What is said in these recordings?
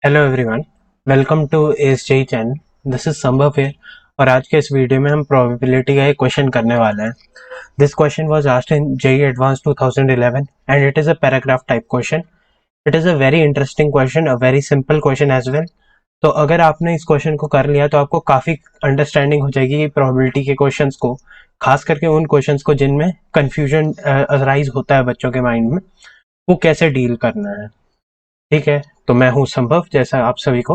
Hello everyone, welcome to ASJE channel. This is Sambhav here और आज के इस वीडियो में हम प्रोबेबिलिटी का एक क्वेश्चन करने वाले हैं। This question was asked in JEE advance 2011 and it is a paragraph type question. It is a very interesting question, a very simple question as well. तो अगर आपने इस क्वेश्चन को कर लिया तो आपको काफ़ी अंडरस्टैंडिंग हो जाएगी कि प्रोबेबिलिटी के क्वेश्चंस को, खास करके उन क्वेश्चंस को जिनमें कन्फ्यूजन अराइज होता है बच्चों के माइंड में, वो कैसे डील करना है। ठीक है, तो मैं हूँ संभव, जैसा आप सभी को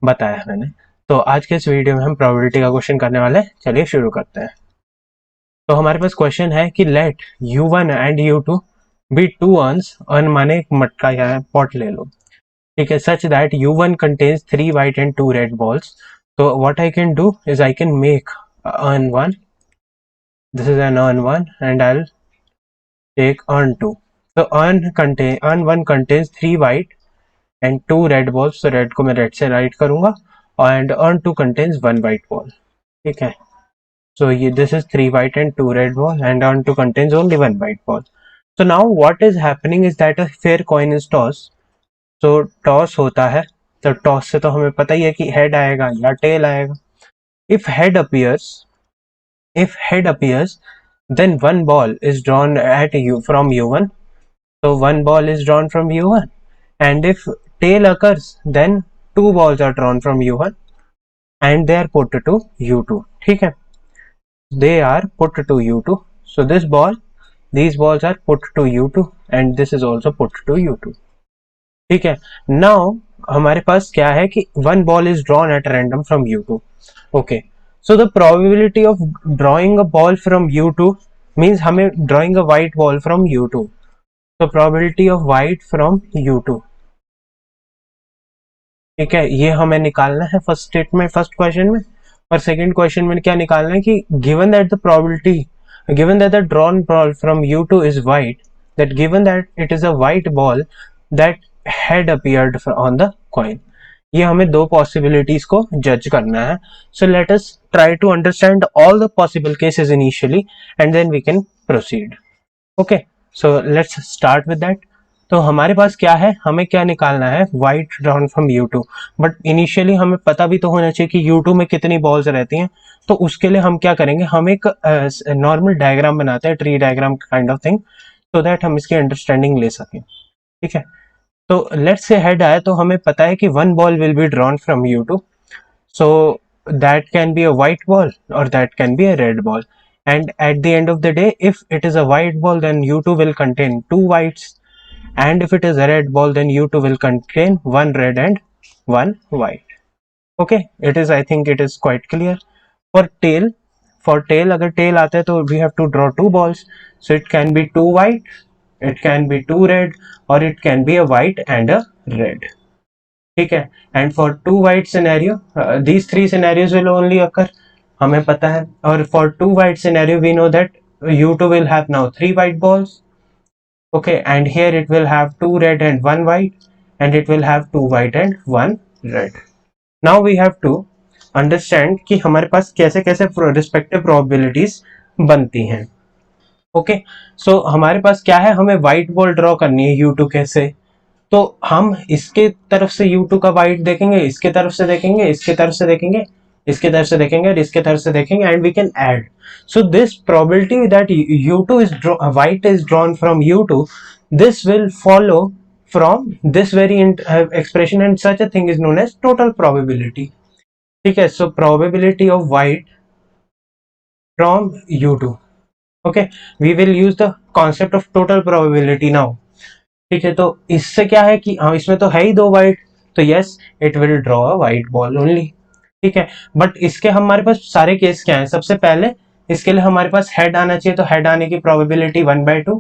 बताया मैंने। तो आज के इस वीडियो में हम प्रोबेबिलिटी का क्वेश्चन करने वाले हैं। चलिए शुरू करते हैं। तो हमारे पास क्वेश्चन है कि let u1 and u2 be two urns. Urn माने एक मटका या पॉट ले लो, ठीक है, such that u1 contains 3 white and 2 red balls. तो what I can do is I can make earn 1. This is an earn 1 and I'll take earn 2. So earn 1 contains 3 white and 2 red balls, तो red को मैं red से right करूंगा, and earn 2 contains 1 white ball. ठीक है, so ये this is 3 white and 2 red ball and earn 2 contains only 1 white ball. So now what is happening is that a fair coin is toss. So toss होता है, तो toss से तो हमें पता ही है कि head आएगा या tail आएगा। if head appears if head appears then one ball is drawn at u from u1. So one ball is drawn from u1, and if tail occurs then two balls are drawn from u1 and they are put to u2. ठीक है, they are put to u2. So these balls are put to u2 and this is also put to u2. ठीक है, now हमारे पास क्या है कि one ball is drawn at random from u2. Okay, so the probability of drawing a ball from u2 means हमें drawing a white ball from u2. So probability of white from u2, ठीक है, ये हमें निकालना है first statement, first question में। और second question में क्या निकालना है कि given that the probability, given that the drawn ball from u2 is white, that given that it is a white ball that had appeared on the coin. ये हमें दो पॉसिबिलिटीज को जज करना है। So let us try to understand all the possible cases initially and then we can proceed. Okay, so let's start with that. तो हमारे पास क्या है, हमें क्या निकालना है, white drawn from u2। But initially हमें पता भी तो होना चाहिए कि u2 में कितनी बॉल्स रहती हैं। तो उसके लिए हम क्या करेंगे, हम एक नॉर्मल डायग्राम बनाते हैं, tree diagram kind of thing, so that हम इसकी अंडरस्टैंडिंग ले सकें। ठीक है, तो लेट्स से हेड आए, तो हमें पता है कि one ball will be drawn from u2. So that can be a white ball or that can be a red ball. And at the end of the day, if it is a white ball, then u2 will contain two whites. And if it is a red ball, then u2 will contain one red and one white. Okay, it is, I think it is quite clear. For tail अगर tail आता है तो we have to draw two balls. So it can be two white, it can be two red, or it can be a white and a red. ठीक है, and for two white scenario these three scenarios will only occur, हमें पता है। और for two white scenario we know that u2 will have now three white balls. Okay, and here it will have two red and one white, and it will have two white and one red. Now we have to understand कि हमारे पास कैसे कैसे respective probabilities बनती हैं। Okay, सो हमारे पास क्या है, हमें व्हाइट बॉल ड्रॉ करनी है u2 कैसे। तो हम इसके तरफ से u2 का वाइट देखेंगे, इसके तरफ से देखेंगे, इसके तरफ से देखेंगे, इसके तरफ से देखेंगे और इसके तरफ से देखेंगे, and we can add. So this probability that u2 is white is drawn from u2, this will follow from this very expression, and such a thing is known as total probability. ठीक है, so probability of white from u2. Okay, we will use the concept of total probability now. ठीक है, तो इससे क्या है कि हाँ, इसमें तो है ही दो वाइट, तो yes it will draw a white ball only. ठीक है, बट इसके हमारे पास सारे केस क्या है, सबसे पहले इसके लिए हमारे पास हेड आना चाहिए, तो हेड आने की प्रोबेबिलिटी 1/2।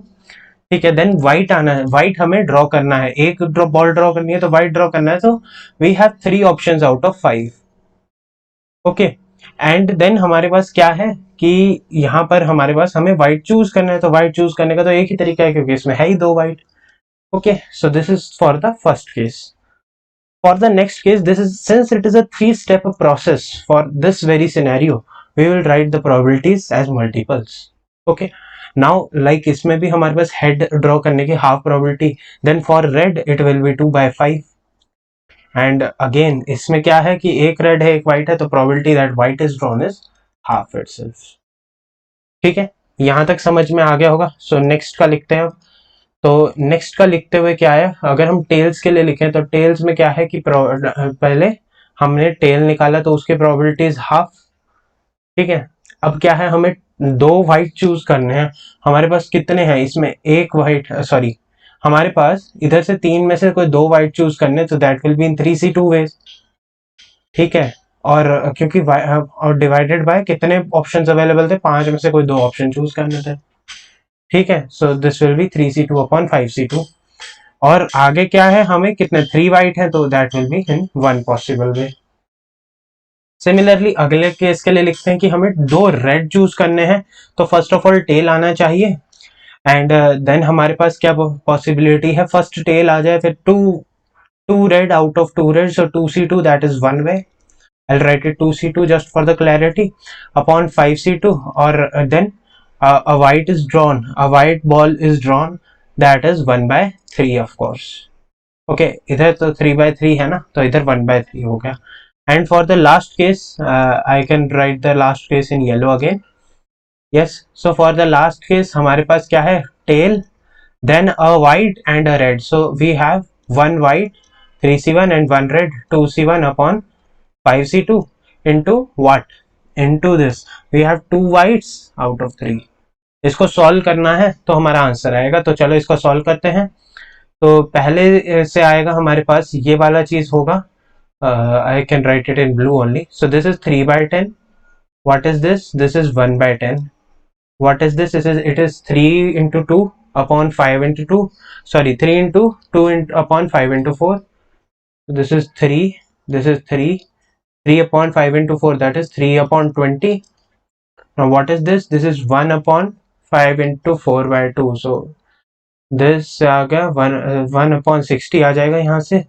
ठीक है, देन व्हाइट आना है, व्हाइट हमें ड्रॉ करना है, एक बॉल ड्रॉ करनी है तो व्हाइट ड्रॉ करना है, तो we have 3 options out of 5। Okay, and then हमारे पास क्या है कि यहाँ पर हमारे पास हमें व्हाइट चूज करना है, तो व्हाइट चूज करने का तो एक ही तरीका है क्योंकि इसमें है ही दो white. Okay, so this is for the first case. For the next case, this is, since it is a 3-step process for this very scenario, we will write the probabilities as multiples. Okay, now like इसमें भी हमारे पास head draw करने की half probability, then for red it will be 2/5, and again इसमें क्या है कि एक रेड है एक वाइट है, तो probability that white is drawn is half itself. ठीक है, यहां तक समझ में आ गया होगा। सो नेक्स्ट का लिखते हैं। तो नेक्स्ट का लिखते हुए क्या है, अगर हम टेल्स के लिए लिखें तो टेल्स में क्या है कि पहले हमने टेल निकाला तो उसकी प्रोबेबिलिटी इज हाफ। ठीक है, अब क्या है, हमें दो वाइट चूज करने हैं। हमारे पास कितने हैं इसमें, एक वाइट, सॉरी हमारे पास इधर से तीन में से कोई दो वाइट चूज करने, तो that will be in 3C2 ways. ठीक है, और क्योंकि और डिवाइडेड बाय कितने ऑप्शंस अवेलेबल थे, पांच में से कोई दो ऑप्शन चूज करने थे। ठीक है, so this will be 3C2 upon 5C2। और आगे क्या है, हमें कितने थ्री वाइट है, तो that will be in one possible way. Similarly अगले केस के लिए लिखते हैं कि हमें दो रेड चूज करने हैं, तो फर्स्ट ऑफ ऑल टेल आना चाहिए। एंड देन हमारे पास क्या पॉसिबिलिटी है, फर्स्ट टेल आ जाए, फिर two red out of two red, so 2C2 that is one way. I'll write it 2C2 just for the clarity upon 5C2, or then a white is drawn, a white ball is drawn, that is 1/3 of course. Okay, इधर तो 3/3 है ना, तो इधर 1/3 हो गया। And for the last case, I can write the last case in yellow again. Yes, so for the last case हमारे पास क्या है, tail, then a white and a red. So we have one white 3C1 and one red 2C1 upon 5C2 into what, into this we have two whites out of three. इसको solve करना है तो हमारा answer आएगा। तो चलो इसको solve करते हैं। तो पहले से आएगा हमारे पास ये वाला चीज होगा, I can write it in blue only. So this is 3/10। What is this, this is 1/10। What is this, it is 3 into 2 upon 5 into 2, sorry 3 into 2 upon 5 into 4. So this is 3, this is 3, 3 upon 5 into 4, that is 3 upon 20. Now what is this, this is 1 upon 5 into 4/2, so this आ गया 1 upon 60 आ जाएगा यहाँ से।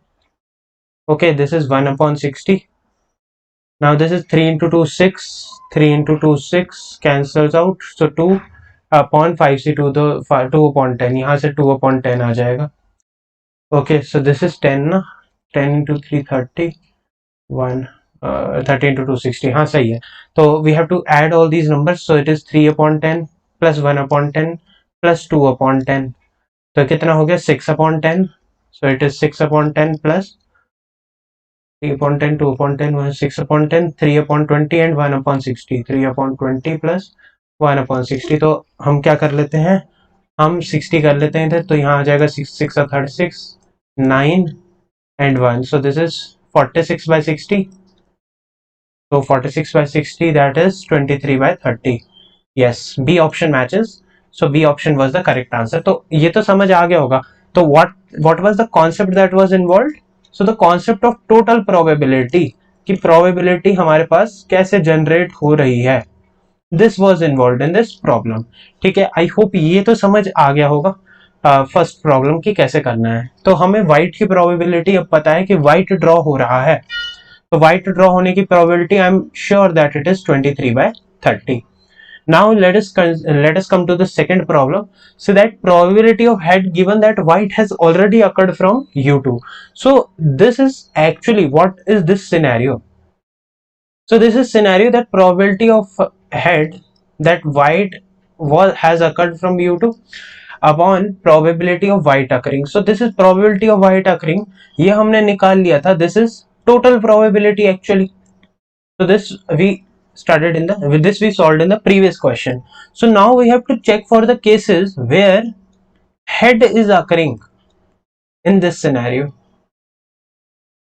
okay, this is 1 upon 60. now this is 3 into 2 6, 3 into 2 6 cancels out, so 2 upon 5C2, तो 2 upon 10, यहाँ से 2 upon 10 आ जाएगा। okay, so this is 10 ना, 10 into 3 30, 1 30 into 2 60, हाँ सही है। तो we have to add all these numbers, so it is 3 upon 10 plus 1 upon 10 plus 2 upon 10, तो कितना हो गया 6 upon 10, so it is 6 upon 10 plus 3 upon 10 2 upon 10 6 upon 10 3 upon 20 and 1 upon 60, 3 upon 20 plus 1 upon 60। तो हम क्या कर लेते हैं, हम 60 कर लेते हैं इधर, तो यहाँ आ जाएगा 6 6 36 9 and 1, so this is 46/60। So 46/60, that is 23/30. Yes, B option matches. So B option was the correct answer. तो ये तो समझ आ गया होगा। तो what was the concept that was involved? So the concept of total probability, कि probability हमारे पास कैसे generate हो रही है, this was involved in this problem. ठीक है, I hope ये तो समझ आ गया होगा फर्स्ट प्रॉब्लम की कैसे करना है। तो हमें व्हाइट की प्रोबेबिलिटी अब पता है कि व्हाइट ड्रॉ हो रहा है, तो व्हाइट ड्रॉ होने की probability I am sure that it is 23/30. Now let us come to the second problem. So that probability of head, given that white has already occurred from U2. So this is actually, what is this scenario? So this is scenario that probability of head that white has occurred from U2 upon probability of white occurring. So this is probability of white occurring, ये हमने निकाल लिया था, this is total probability actually. So this we started in the, with this we solved in the previous question. So now we have to check for the cases where head is occurring in this scenario.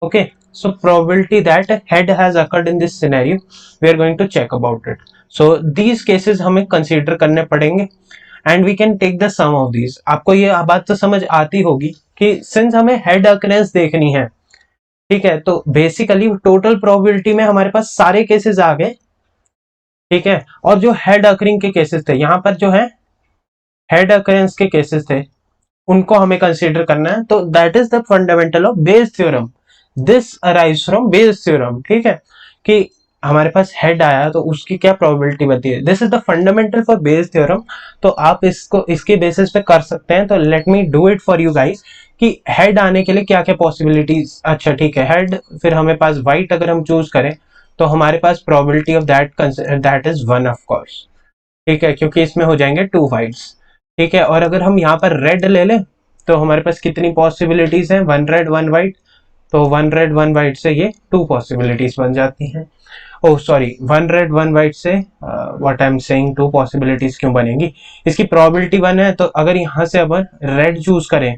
Okay, so probability that head has occurred in this scenario, we are going to check about it. So these cases हमें consider करने पड़ेंगे and we can take the sum of these. आपको ये बात तो समझ आती होगी कि since हमें head occurrence देखनी है, ठीक है, तो बेसिकली टोटल प्रोबेबिलिटी में हमारे पास सारे केसेस आ गए। ठीक है, और जो हेड अकरिंग के केसेस थे, यहाँ पर जो है हेड अकरेंस के केसेस थे, उनको हमें कंसीडर करना है। तो that is the fundamental of Bayes theorem, this arise from Bayes theorem. ठीक है, कि हमारे पास हेड आया तो उसकी क्या प्रोबेबिलिटी बनती है. This is the fundamental for base theorem. तो आप इसको इसके बेसिस पे कर सकते हैं. तो let me do it for you guys कि हेड आने के लिए क्या क्या पॉसिबिलिटीज. अच्छा ठीक है, हेड, फिर हमें पास वाइट अगर हम चूज करें तो हमारे पास probability of that is 1 of course. ठीक है, क्योंकि इसमें हो जाएंगे 2 वाइट्स. ठीक है, और अगर हम यहाँ पर रेड ले लें तो हमारे पास कितनी पॉसिबिलिटीज हैं, 1 रेड 1 वाइट. तो 1 रेड 1 वाइट से ये 2 पॉसिबिलिटीज बन जाती हैं. ओह सॉरी, 1 रेड 1 वाइट से what I am saying 2 possibilities क्यों बनेंगी, इसकी प्रोबेबिलिटी 1 है. तो अगर यहाँ से अपन रेड चूज करें,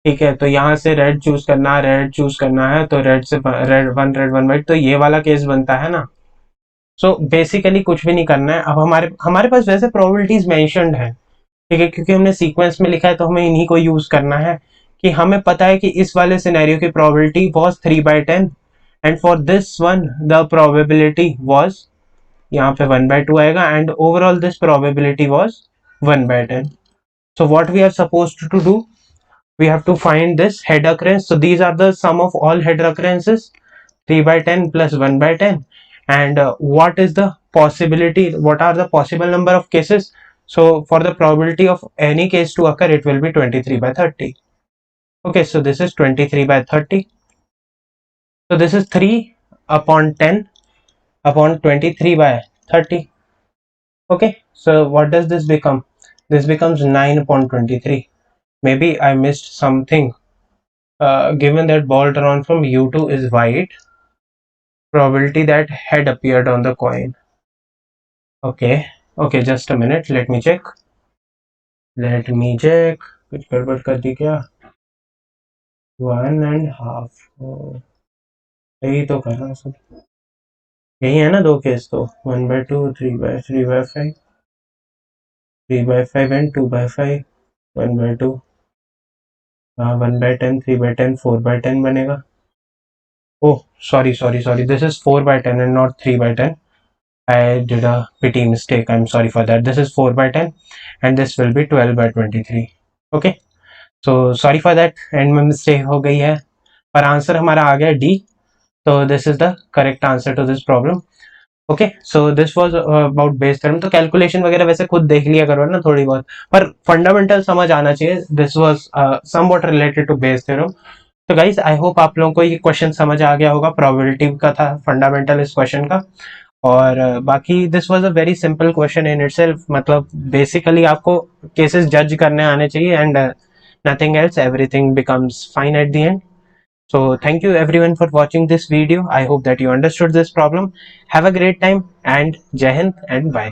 ठीक है, तो यहाँ से रेड चूज करना है तो रेड से रेड 1 वाइट, तो ये वाला केस बनता है ना. सो बेसिकली कुछ भी नहीं करना है. अब हमारे हमारे पास वैसे प्रोबेबिलिटीज मेंशन्ड है, ठीक है, क्योंकि हमने सीक्वेंस में लिखा है तो हमें इन्हीं को यूज करना है. कि हमें पता है कि इस वाले सिनेरियो की probability was 3/10 and for this one the probability was, यहाँ पे 1/2 आएगा, and overall this probability was 1/10. So what we are supposed to do, we have to find this head occurrence. So these are the sum of all head occurrences, 3/10 plus 1/10. And what is the possibility, what are the possible number of cases? So for the probability of any case to occur, it will be 23/30. Okay, so this is 23/30. So this is 3 upon 10 upon 23/30. Okay, so what does this become? This becomes 9 upon 23. Maybe I missed something. Given that ball drawn from U2 is white, probability that head appeared on the coin. Okay, just a minute, let me check. कुछ गड़बड़ कर दी क्या? 1.5. यही तो कर रहा सब, यही है ना दो केस. तो 1/2, 3/5, 3/5 एंड 2/5, 1/2, 1/10, 3/10, 4/10 बनेगा. Oh, sorry. This is 4/10 and not 3/10. I did a pity mistake. I'm sorry for that. This is 4/10 and this will be 12/23. Okay. So sorry for that. And में मिस्टेक हो गई है, पर आंसर हमारा आ गया D. तो this is the correct answer to this problem. Okay, so this was about Bayes theorem. तो calculation वगैरह वैसे खुद देख लिया करो ना थोड़ी बहुत, पर फंडामेंटल समझ आना चाहिए. This was somewhat related to Bayes theorem. तो गाइज आई होप आप लोगों को ये क्वेश्चन समझ आ गया होगा. प्रोबेबिलिटी का था फंडामेंटल इस क्वेश्चन का. और बाकी this was a very simple question in itself. मतलब बेसिकली आपको केसेस जज करने आने चाहिए and nothing else. Everything becomes fine at the end. So thank you everyone for watching this video. I hope that you understood this problem. Have a great time and Jai Hind and bye.